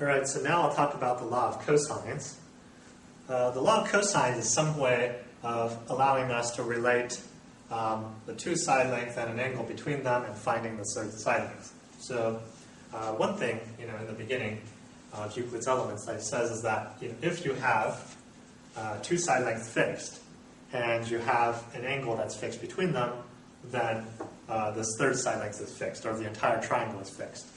All right, so now I'll talk about the law of cosines. The law of cosines is some way of allowing us to relate the two side lengths and an angle between them and finding the side length. So one thing, in the beginning of Euclid's Elements that it says is that if you have two side lengths fixed and you have an angle that's fixed between them, then this third side length is fixed, or the entire triangle is fixed.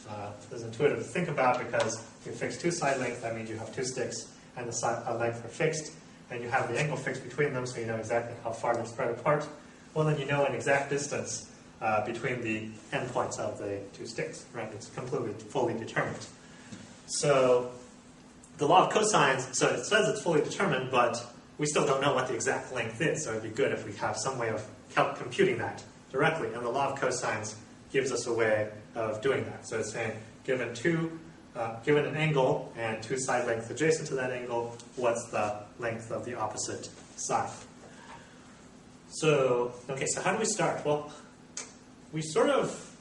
It's intuitive to think about because if you fix two side lengths, that means you have two sticks and the side length are fixed, and you have the angle fixed between them, so you know exactly how far they're spread apart. Well, then you know an exact distance between the endpoints of the two sticks, right? It's completely, fully determined. So the law of cosines, so it says it's fully determined, but we still don't know what the exact length is, so it'd be good if we have some way of computing that directly, and the law of cosines gives us a way of doing that. So it's saying, given an angle and two side lengths adjacent to that angle, what's the length of the opposite side? So, okay, so how do we start? Well, we sort of,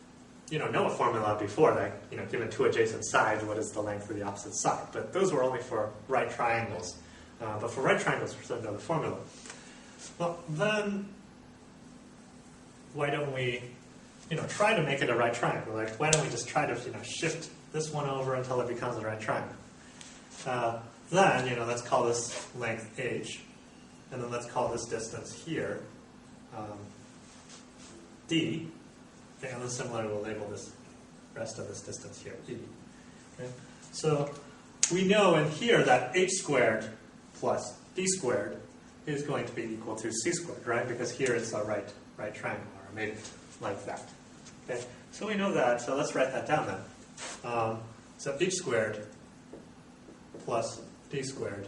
know a formula before that, given two adjacent sides, what is the length of the opposite side? But those were only for right triangles. But for right triangles, we still know the formula. Well, then, why don't we, try to make it a right triangle? Like, why don't we just try to, shift this one over until it becomes a right triangle? Then, let's call this length h, and then let's call this distance here d. Okay, and then similarly, we'll label this rest of this distance here e. Okay? So we know in here that h squared plus d squared is going to be equal to c squared, right? Because here it's a right triangle, or I made it like that. Okay, so we know that, so let's write that down then. So h squared plus d squared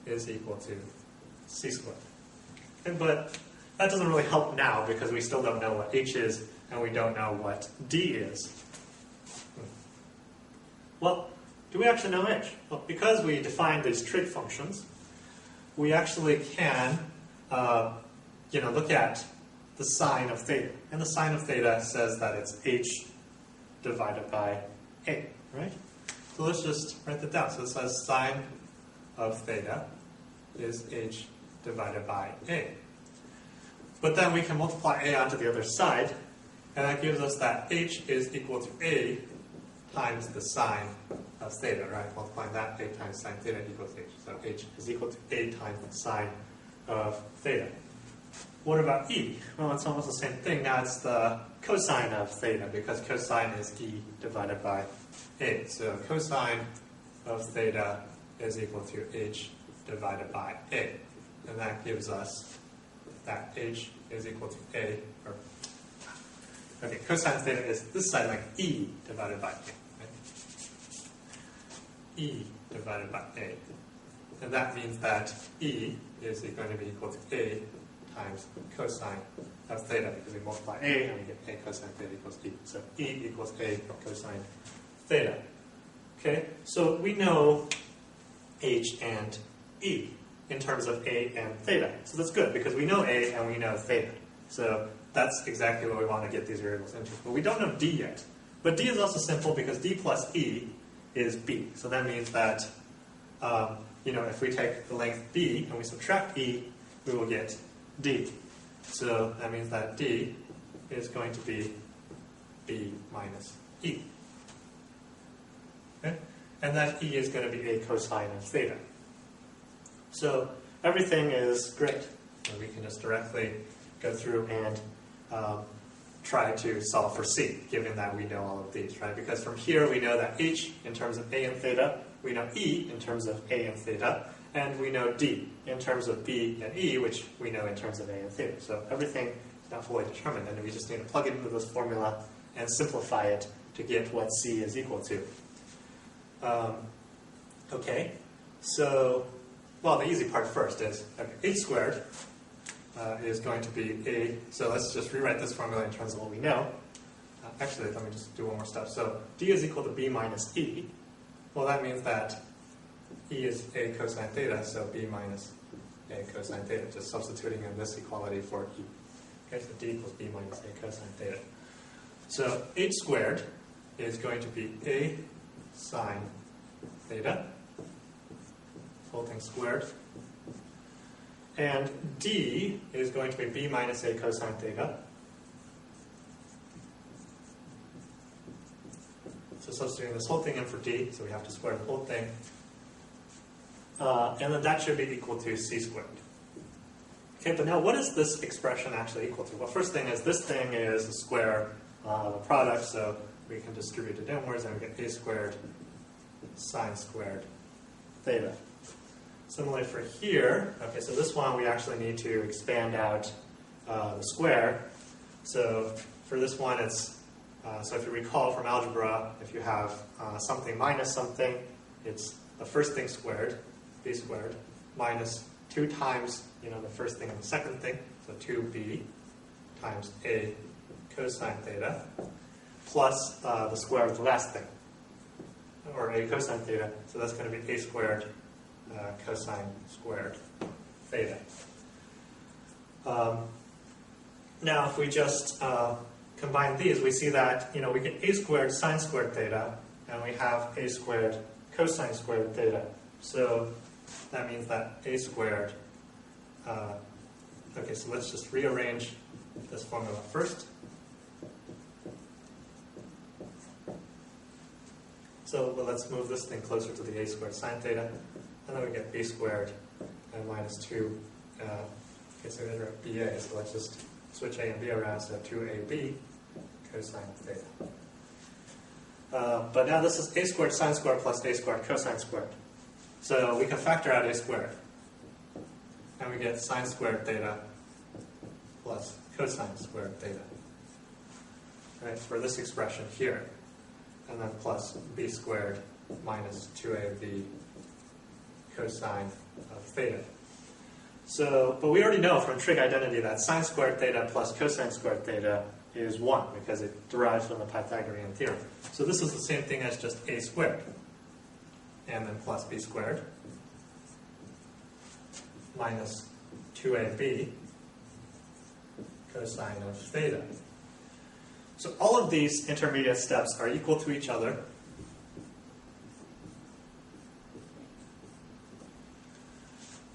is equal to c squared. But that doesn't really help now because we still don't know what h is and we don't know what d is. Well, do we actually know h? Well, because we defined these trig functions, we actually can look at the sine of theta. And the sine of theta says that it's h divided by a, right? So let's just write that down. So it says sine of theta is h divided by a. But then we can multiply a onto the other side, and that gives us that h is equal to a times the sine of theta, right? Multiplying that, a times sine theta equals h. So h is equal to a times the sine of theta. What about e? Well, it's almost the same thing. Now it's the cosine of theta, because cosine is e divided by a. So cosine of theta is equal to h divided by a. And that gives us that h is equal to a, cosine of theta is this side like e divided by a. Right? E divided by a. And that means that e is going to be equal to a times cosine of theta, because we multiply a and we get a cosine theta equals e. So e equals a cosine theta. Okay, so we know h and e in terms of a and theta. So that's good, because we know a and we know theta. So that's exactly what we want to get these variables into. But we don't know d yet. But d is also simple because d plus e is b. So that means that, if we take the length b and we subtract e, we will get d. So that means that d is going to be b minus e. Okay? And that e is going to be a cosine of theta. So everything is great. And we can just directly go through and try to solve for c, given that we know all of these, right? Because from here we know that h in terms of a and theta, we know e in terms of a and theta, and we know d in terms of b and e, which we know in terms of a and theta. So everything is not fully determined, and we just need to plug it into this formula and simplify it to get what c is equal to. Okay, so, well, the easy part first is h squared is going to be a, so let's just rewrite this formula in terms of what we know. Actually, let me just do one more step. So d is equal to b minus e. Well, that means that e is a cosine theta, so b minus a cosine theta, just substituting in this equality for e. Okay, so d equals b minus a cosine theta. So h squared is going to be a sine theta, whole thing squared. And d is going to be b minus a cosine theta. So substituting this whole thing in for d, so we have to square the whole thing. And then that should be equal to c squared. Okay, but now what is this expression actually equal to? Well, first thing is this thing is the square of a product, so we can distribute it inwards and we get a squared sine squared theta. Similarly for here, okay, so this one we actually need to expand out the square. So for this one it's, so if you recall from algebra, if you have something minus something, it's the first thing squared, b squared, minus 2 times, the first thing and the second thing, so 2b times a cosine theta, plus the square of the last thing, or a cosine theta, so that's going to be a squared cosine squared theta. Now if we just combine these, we see that we get a squared sine squared theta, and we have a squared cosine squared theta. So that means that a squared, okay, so let's just rearrange this formula first. So let's move this thing closer to the a squared sine theta, and then we get b squared and minus 2, okay, so we're at ba, so let's just switch a and b around, so 2ab cosine theta. But now this is a squared sine squared plus a squared cosine squared. So we can factor out a squared, and we get sine squared theta plus cosine squared theta, right, for this expression here, and then plus b squared minus 2ab cosine of theta. So, but we already know from trig identity that sine squared theta plus cosine squared theta is 1, because it derives from the Pythagorean theorem. So this is the same thing as just a squared, and then plus b squared minus 2ab cosine of theta. So all of these intermediate steps are equal to each other.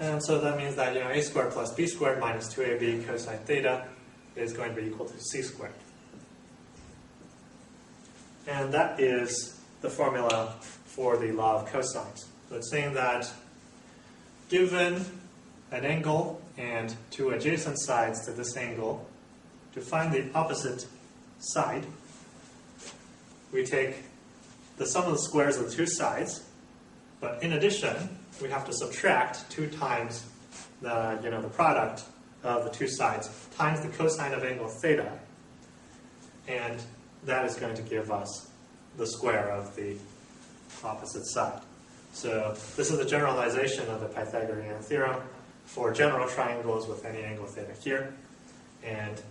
And so that means that a squared plus b squared minus 2ab cosine theta is going to be equal to c squared. And that is the formula for the law of cosines. So it's saying that given an angle and 2 adjacent sides to this angle, to find the opposite side, we take the sum of the squares of the 2 sides, but in addition, we have to subtract 2 times the product of the 2 sides times the cosine of angle theta, and that is going to give us the square of the opposite side. So this is a generalization of the Pythagorean theorem for general triangles with any angle theta here, and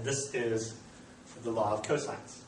this is the law of cosines.